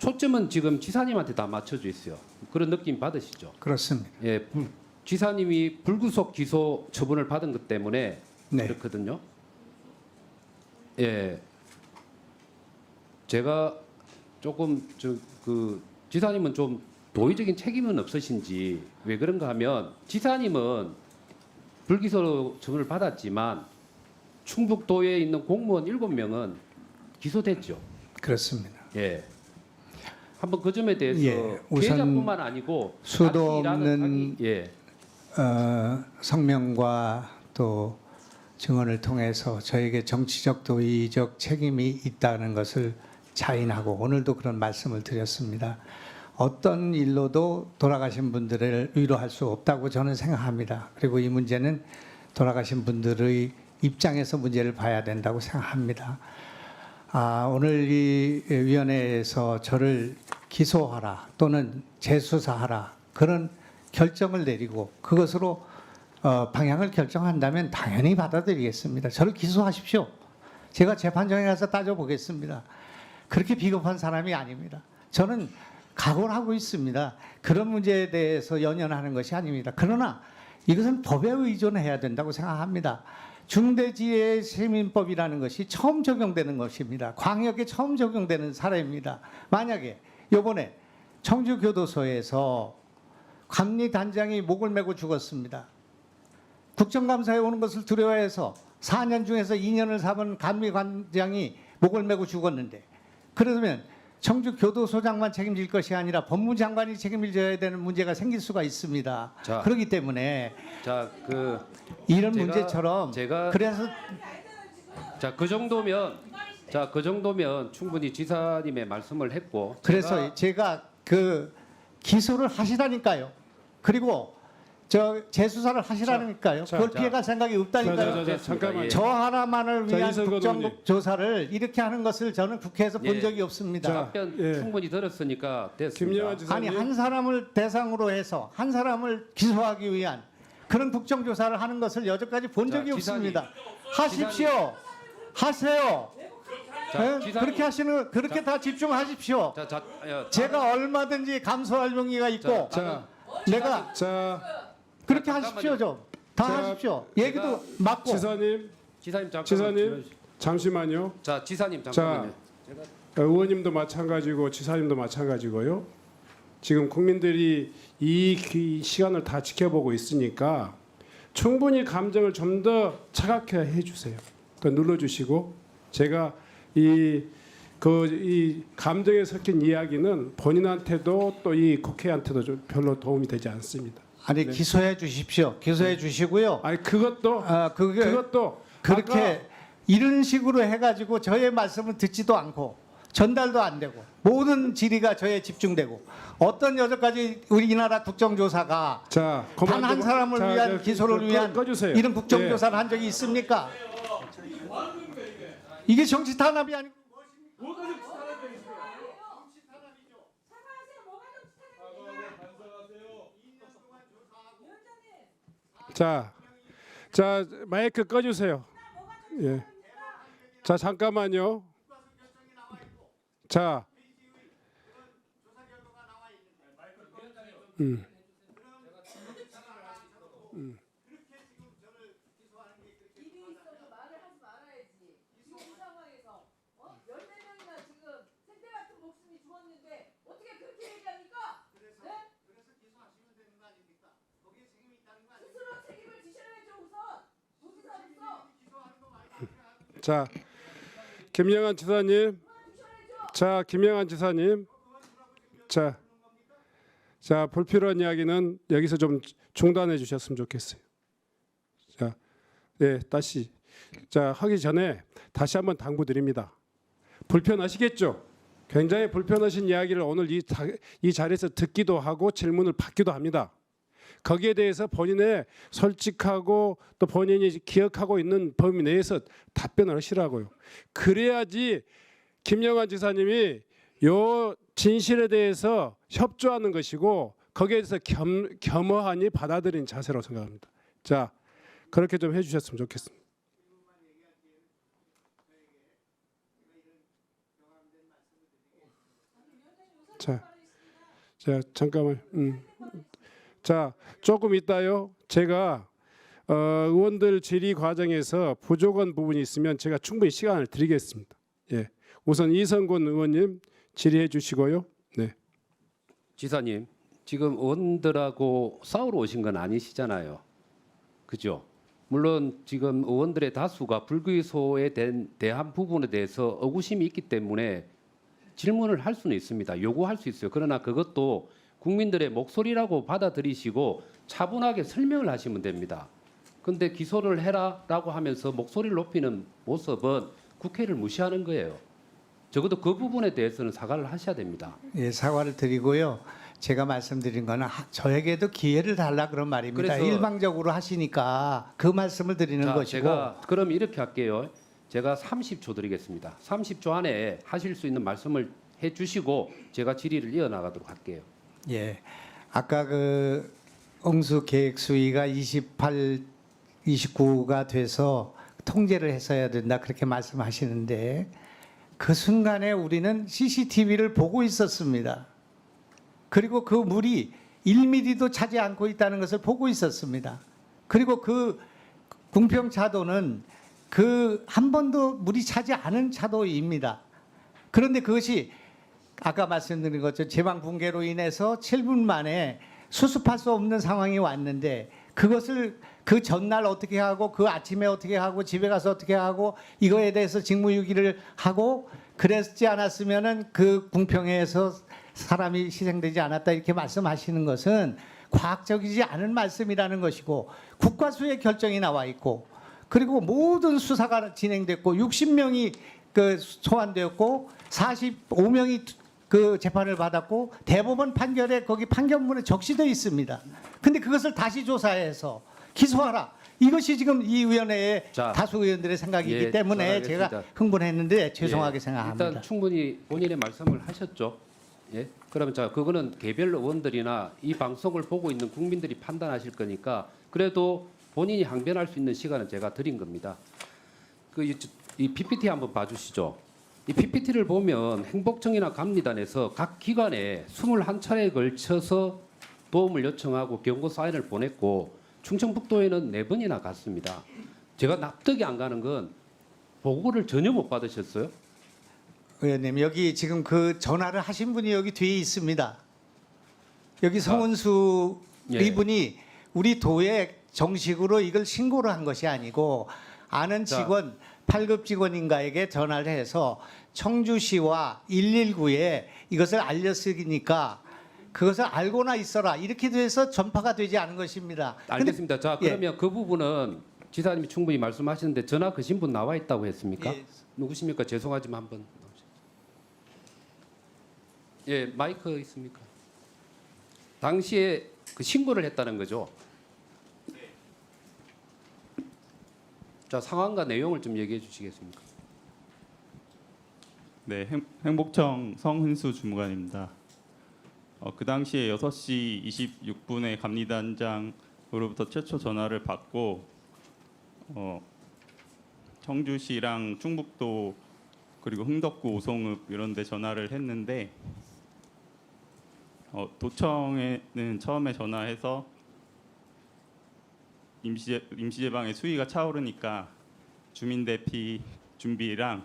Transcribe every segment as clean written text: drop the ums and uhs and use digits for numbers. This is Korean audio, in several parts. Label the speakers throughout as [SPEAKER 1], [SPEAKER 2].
[SPEAKER 1] 초점은 지금 지사님한테 다 맞춰져 있어요. 그런 느낌 받으시죠?
[SPEAKER 2] 그렇습니다.
[SPEAKER 1] 예, 지사님이 불구속 기소 처분을 받은 것 때문에
[SPEAKER 2] 네.
[SPEAKER 1] 그렇거든요. 예, 제가 조금 그 지사님은 좀 도의적인 책임은 없으신지 왜 그런가 하면 지사님은 불기소 처분을 받았지만 충북도에 있는 공무원 7명은 기소됐죠.
[SPEAKER 2] 그렇습니다.
[SPEAKER 1] 예. 한번 그 점에 대해서
[SPEAKER 2] 예, 우선
[SPEAKER 1] 피해자뿐만 아니고
[SPEAKER 2] 수도
[SPEAKER 1] 같이 일하는
[SPEAKER 2] 없는
[SPEAKER 1] 예.
[SPEAKER 2] 성명과 또 증언을 통해서 저에게 정치적 도의적 책임이 있다는 것을 자인하고 오늘도 그런 말씀을 드렸습니다. 어떤 일로도 돌아가신 분들을 위로할 수 없다고 저는 생각합니다. 그리고 이 문제는 돌아가신 분들의 입장에서 문제를 봐야 된다고 생각합니다. 오늘 이 위원회에서 저를 기소하라 또는 재수사하라 그런 결정을 내리고 그것으로 방향을 결정한다면 당연히 받아들이겠습니다. 저를 기소하십시오. 제가 재판정에 가서 따져보겠습니다. 그렇게 비겁한 사람이 아닙니다. 저는 각오하고 있습니다. 그런 문제에 대해서 연연하는 것이 아닙니다. 그러나 이것은 법에 의존해야 된다고 생각합니다. 중대지혜시민법이라는 것이 처음 적용되는 것입니다. 광역에 처음 적용되는 사례입니다. 만약에 이번에 청주교도소에서 감리단장이 목을 메고 죽었습니다. 국정감사에 오는 것을 두려워해서 4년 중에서 2년을 잡은 감리관장이 목을 메고 죽었는데 그러면 청주교도소장만 책임질 것이 아니라 법무장관이 책임을 져야 되는 문제가 생길 수가 있습니다.
[SPEAKER 1] 자,
[SPEAKER 2] 그렇기 때문에
[SPEAKER 1] 제가,
[SPEAKER 2] 이런 문제처럼 그래서
[SPEAKER 1] 그 정도면 충분히 지사님의 말씀을 했고
[SPEAKER 2] 그래서 제가 그 기소를 하시라니까요. 그리고 재수사를 하시라니까요. 그걸 피해갈 생각이 없다니까요.
[SPEAKER 3] 잠깐만요.
[SPEAKER 2] 저 하나만을 위한
[SPEAKER 3] 이성근
[SPEAKER 2] 국정조사를 이렇게 하는 것을 저는 국회에서 본
[SPEAKER 1] 예.
[SPEAKER 2] 적이 없습니다.
[SPEAKER 1] 답변
[SPEAKER 3] 예.
[SPEAKER 1] 충분히 들었으니까 됐습니다.
[SPEAKER 3] 김영환 지사님.
[SPEAKER 2] 아니 한 사람을 대상으로 해서 한 사람을 기소하기 위한 그런 국정조사를 하는 것을 여태까지 본
[SPEAKER 1] 자,
[SPEAKER 2] 적이
[SPEAKER 1] 지사님.
[SPEAKER 2] 없습니다. 하십시오. 하세요.
[SPEAKER 1] 자,
[SPEAKER 2] 예?
[SPEAKER 1] 지사님.
[SPEAKER 2] 그렇게 다 집중하십시오.
[SPEAKER 1] 자,
[SPEAKER 2] 제가 얼마든지 감소할 용의가 있고
[SPEAKER 3] 자,
[SPEAKER 2] 내가 그렇게 하십시오. 좀 다
[SPEAKER 3] 자,
[SPEAKER 2] 하십시오. 얘기도 맞고
[SPEAKER 3] 지사님,
[SPEAKER 1] 지사님 잠깐만.
[SPEAKER 3] 지사님 잠시만요.
[SPEAKER 1] 자, 지사님 잠깐만요.
[SPEAKER 3] 의원님도 마찬가지고 지사님도 마찬가지고요. 지금 국민들이 이 시간을 다 지켜보고 있으니까 충분히 감정을 좀 더 차갑게 해주세요. 더 눌러주시고 제가 이 감정에 섞인 이야기는 본인한테도 또 이 국회한테도 좀 별로 도움이 되지 않습니다.
[SPEAKER 2] 아니 기소해 주십시오. 기소해 주시고요.
[SPEAKER 3] 아니 그것도 그것도
[SPEAKER 2] 그렇게
[SPEAKER 3] 아까
[SPEAKER 2] 이런 식으로 해가지고 저의 말씀을 듣지도 않고 전달도 안 되고 모든 질의가 저에 집중되고 어떤 여태까지 우리나라 국정조사가
[SPEAKER 3] 자,
[SPEAKER 2] 단 한 사람을 위한 기소를 위한
[SPEAKER 3] 꺼주세요.
[SPEAKER 2] 이런 국정조사를 한 적이 있습니까? 이게 정치 탄압이 아니고
[SPEAKER 3] 자 마이크 꺼주세요. 예. 자 잠깐만요. 자, 자 김영환 지사님, 김영환 지사님, 자 불필요한 이야기는 여기서 좀 중단해 주셨으면 좋겠어요. 자, 네 다시 하기 전에 다시 한번 당부드립니다. 불편하시겠죠? 굉장히 불편하신 이야기를 오늘 이 자리에서 듣기도 하고 질문을 받기도 합니다. 거기에 대해서 본인의 솔직하고 또 본인이 기억하고 있는 범위 내에서 답변을 하시라고요. 그래야지 김영환 지사님이 요 진실에 대해서 협조하는 것이고 거기에 대해서 겸허하니 받아들인 자세라고 생각합니다. 자, 그렇게 좀 해주셨으면 좋겠습니다. 자, 잠깐만. 자, 조금 있다요. 제가 의원들 질의 과정에서 부족한 부분이 있으면 제가 충분히 시간을 드리겠습니다. 예. 우선 이성곤 의원님 질의해 주시고요. 네.
[SPEAKER 1] 지사님, 지금 의원들하고 싸우러 오신 건 아니시잖아요. 그죠? 물론 지금 의원들의 다수가 불기소에 대한 부분에 대해서 의구심이 있기 때문에 질문을 할 수는 있습니다. 요구할 수 있어요. 그러나 그것도 국민들의 목소리라고 받아들이시고 차분하게 설명을 하시면 됩니다. 근데 기소를 해라라고 하면서 목소리를 높이는 모습은 국회를 무시하는 거예요. 적어도 그 부분에 대해서는 사과를 하셔야 됩니다.
[SPEAKER 2] 예, 사과를 드리고요. 제가 말씀드린 거는 저에게도 기회를 달라 그런 말입니다.
[SPEAKER 1] 그래서-
[SPEAKER 2] 일방적으로 하시니까 그 말씀을 드리는
[SPEAKER 1] 자,
[SPEAKER 2] 것이고
[SPEAKER 1] 제가 그럼 이렇게 할게요. 제가 30초 드리겠습니다. 30초 안에 하실 수 있는 말씀을 해주시고 제가 질의를 이어나가도록 할게요.
[SPEAKER 2] 예. 아까 그 응수 계획 수위가 28, 29가 돼서 통제를 했어야 된다 그렇게 말씀하시는데 그 순간에 우리는 CCTV를 보고 있었습니다. 그리고 그 물이 1mm도 차지 않고 있다는 것을 보고 있었습니다. 그리고 그 궁평 차도는 그 한 번도 물이 차지 않은 차도입니다. 그런데 그것이 아까 말씀드린 것처럼 제방 붕괴로 인해서 7분 만에 수습할 수 없는 상황이 왔는데 그것을 그 전날 어떻게 하고 그 아침에 어떻게 하고 집에 가서 어떻게 하고 이거에 대해서 직무유기를 하고 그랬지 않았으면은 그 궁평에서 사람이 희생되지 않았다 이렇게 말씀하시는 것은 과학적이지 않은 말씀이라는 것이고 국과수의 결정이 나와 있고 그리고 모든 수사가 진행됐고 60명이 그 소환되었고 45명이 그 재판을 받았고 대법원 판결에 거기 판결문에 적시되어 있습니다. 근데 그것을 다시 조사해서 기소하라. 이것이 지금 이 위원회의
[SPEAKER 1] 자,
[SPEAKER 2] 다수 의원들의 생각이기
[SPEAKER 1] 예,
[SPEAKER 2] 때문에
[SPEAKER 1] 전하겠습니다.
[SPEAKER 2] 제가 흥분했는데 죄송하게
[SPEAKER 1] 예,
[SPEAKER 2] 생각합니다.
[SPEAKER 1] 일단 충분히 본인의 말씀을 하셨죠. 예. 그러면 자 그거는 개별 의원들이나 이 방송을 보고 있는 국민들이 판단하실 거니까 그래도 본인이 항변할 수 있는 시간은 제가 드린 겁니다. 이 PPT 한번 봐주시죠. 이 PPT를 보면 행복청이나 감리단에서 각 기관에 21차례에 걸쳐서 도움을 요청하고 경고 사인을 보냈고 충청북도에는 4번이나 갔습니다. 제가 납득이 안 가는 건 보고를 전혀 못 받으셨어요?
[SPEAKER 2] 의원님 여기 지금 그 전화를 하신 분이 여기 뒤에 있습니다. 여기 성은수
[SPEAKER 1] 예.
[SPEAKER 2] 이분이 우리 도에 정식으로 이걸 신고를 한 것이 아니고 아는
[SPEAKER 1] 자.
[SPEAKER 2] 직원 8급 직원인가에게 전화를 해서 청주시와 119에 이것을 알렸으니까 그것을 알고나 있어라 이렇게 돼서 전파가 되지 않은 것입니다. 근데
[SPEAKER 1] 알겠습니다. 자
[SPEAKER 2] 예.
[SPEAKER 1] 그러면 그 부분은 지사님이 충분히 말씀하시는데 전화 거신 분 나와 있다고 했습니까?
[SPEAKER 2] 예.
[SPEAKER 1] 누구십니까? 죄송하지만 한번 나오시죠. 예, 마이크 있습니까? 당시에 그 신고를 했다는 거죠. 자 상황과 내용을 좀 얘기해 주시겠습니까?
[SPEAKER 4] 네, 행복청 성흔수 주무관입니다. 그 당시에 6시 26분에 감리단장으로부터 최초 전화를 받고 청주시랑 충북도 그리고 흥덕구 오송읍 이런 데 전화를 했는데 도청에는 처음에 전화해서 임시제방의 수위가 차오르니까 주민 대피 준비랑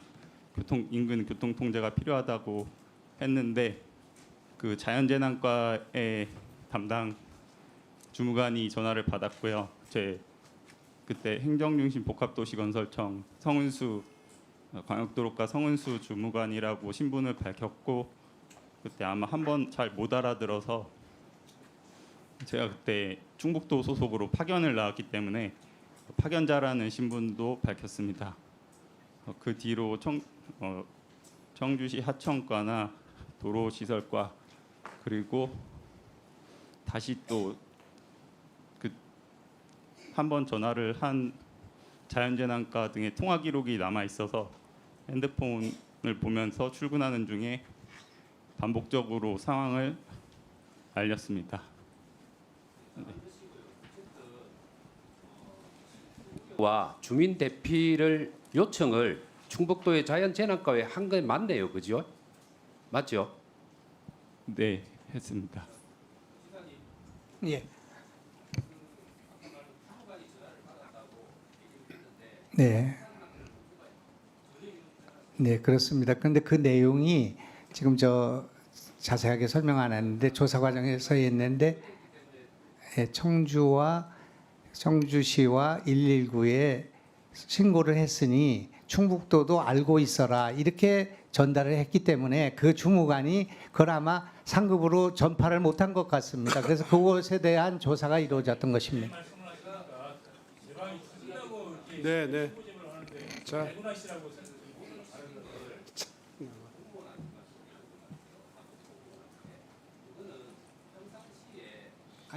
[SPEAKER 4] 인근 교통 통제가 필요하다고 했는데 그 자연재난과의 담당 주무관이 전화를 받았고요. 제 그때 행정중심 복합도시건설청 성은수 광역도로과 성은수 주무관이라고 신분을 밝혔고 그때 아마 한 번 잘 못 알아들어서 제가 그때 충북도 소속으로 파견을 나왔기 때문에 파견자라는 신분도 밝혔습니다. 그 뒤로 청주시 하청과나 도로시설과 그리고 다시 또 그 한 번 전화를 한 자연재난과 등의 통화 기록이 남아 있어서 핸드폰을 보면서 출근하는 중에 반복적으로 상황을 알렸습니다.
[SPEAKER 1] 와 주민 대피를 요청을 충북도의 자연재난과에 한 게 맞네요, 그죠? 맞죠?
[SPEAKER 4] 네, 했습니다.
[SPEAKER 2] 예. 네. 네, 그렇습니다. 그런데 그 내용이 지금 저 자세하게 설명 안 했는데 조사 과정에서 했는데 예, 청주시와 119에 신고를 했으니 충북도도 알고 있어라 이렇게 전달을 했기 때문에 그 주무관이 그걸 아마 상급으로 전파를 못한 것 같습니다. 그래서 그것에 대한 조사가 이루어졌던 것입니다.
[SPEAKER 3] 네, 네. 자,